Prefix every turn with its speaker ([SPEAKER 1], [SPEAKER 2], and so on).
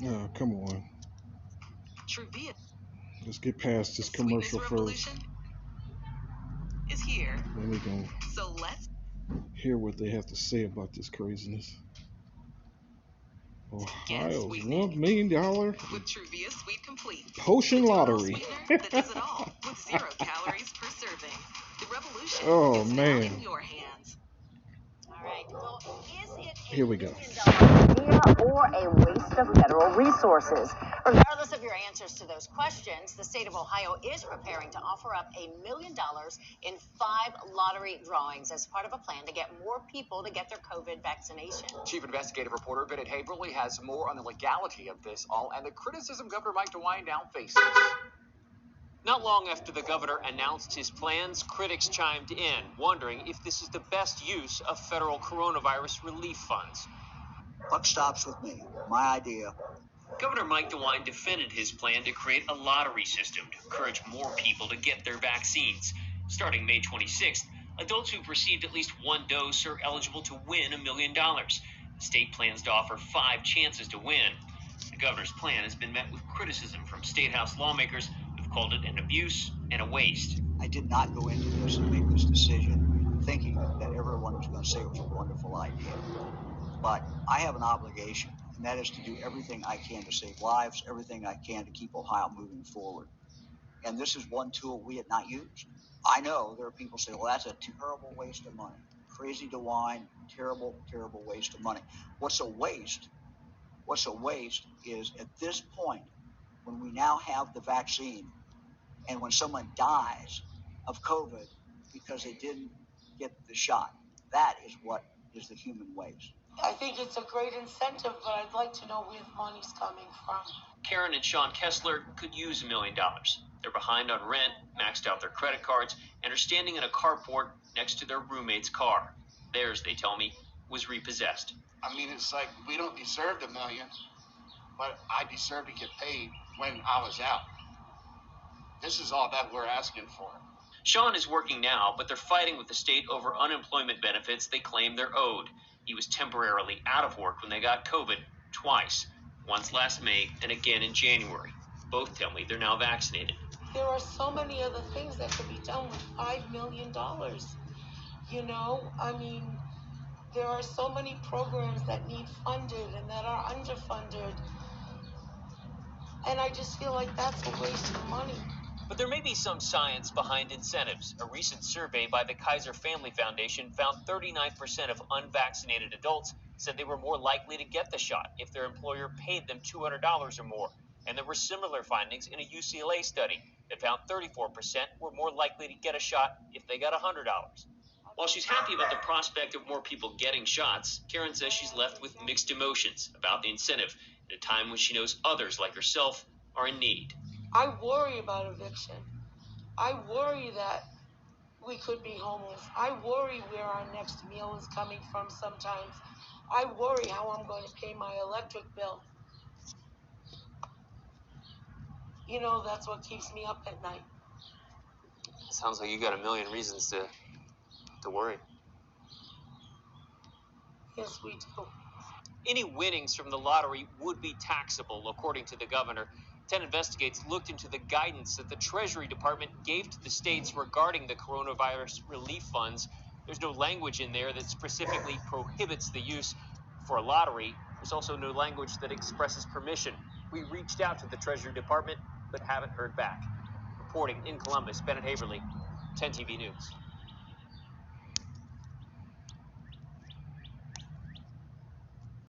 [SPEAKER 1] Oh, come on.
[SPEAKER 2] Truvia
[SPEAKER 1] Let's get past this commercial first.
[SPEAKER 2] Is here.
[SPEAKER 1] Then we gonna
[SPEAKER 2] So let's
[SPEAKER 1] hear what they have to say about this craziness. Ohio's $1 million
[SPEAKER 2] with Truvia Sweet Complete.
[SPEAKER 1] potion lottery.
[SPEAKER 2] Sweetener that does it all with 0 calories per serving. The revolution
[SPEAKER 1] Oh,
[SPEAKER 2] is
[SPEAKER 1] man.
[SPEAKER 2] now in your hands.
[SPEAKER 3] All right. Well, is it a
[SPEAKER 1] Here we go.
[SPEAKER 3] idea or a waste of federal resources? Regardless of your answers to those questions, the state of Ohio is preparing to offer up $1 million in 5 lottery drawings as part of a plan to get more people to get their COVID vaccination.
[SPEAKER 4] Chief investigative reporter Bennett Haverly has more on the legality of this all and the criticism Governor Mike DeWine now faces.
[SPEAKER 5] Not long after the governor announced his plans, critics chimed in, wondering if this is the best use of federal coronavirus relief funds.
[SPEAKER 6] Buck stops with me. My idea.
[SPEAKER 5] Governor Mike DeWine defended his plan to create a lottery system to encourage more people to get their vaccines. Starting May 26th, adults who've received at least 1 dose are eligible to win $1 million. The state plans to offer 5 chances to win. The governor's plan has been met with criticism from state house lawmakers who've called it an abuse and a waste.
[SPEAKER 6] I did not go into this and make this decision thinking that everyone was going to say it was a wonderful idea. But I have an obligation, and that is to do everything I can to save lives, everything I can to keep Ohio moving forward. And this is one tool we had not used. I know there are people say, well, that's a terrible waste of money. Crazy DeWine, terrible, terrible waste of money. What's a waste is at this point, when we now have the vaccine, and when someone dies of COVID because they didn't get the shot, that is what is the human waste.
[SPEAKER 7] I think it's a great incentive, but I'd like to know where the money's coming from.
[SPEAKER 5] Karen and Sean Kessler could use $1 million. They're behind on rent, maxed out their credit cards, and are standing in a carport next to their roommate's car. Theirs, they tell me, was repossessed.
[SPEAKER 8] I mean, it's like we don't deserve $1 million, but I deserve to get paid when I was out. This is all that we're asking for.
[SPEAKER 5] Sean is working now, but they're fighting with the state over unemployment benefits they claim they're owed. He was temporarily out of work when they got COVID twice, once last May and again in January. Both tell me they're now vaccinated.
[SPEAKER 7] There are so many other things that could be done with $5 million. You know, I mean, there are so many programs that need funded and that are underfunded. And I just feel like that's a waste of money.
[SPEAKER 5] But there may be some science behind incentives. A recent survey by the Kaiser Family Foundation found 39% of unvaccinated adults said they were more likely to get the shot if their employer paid them $200 or more. And there were similar findings in a UCLA study that found 34% were more likely to get a shot if they got $100. While she's happy about the prospect of more people getting shots, Karen says she's left with mixed emotions about the incentive at a time when she knows others like herself are in need.
[SPEAKER 7] I worry about eviction. I worry that we could be homeless. I worry where our next meal is coming from sometimes. I worry how I'm going to pay my electric bill. You know, that's what keeps me up at night.
[SPEAKER 5] Sounds like you got a million reasons to worry.
[SPEAKER 7] Yes, we do.
[SPEAKER 5] Any winnings from the lottery would be taxable, according to the governor. 10 Investigates looked into the guidance that the Treasury Department gave to the states regarding the coronavirus relief funds. There's no language in there that specifically prohibits the use for a lottery. There's also no language that expresses permission. We reached out to the Treasury Department, but haven't heard back. Reporting in Columbus, Bennett Haverly, 10 TV News.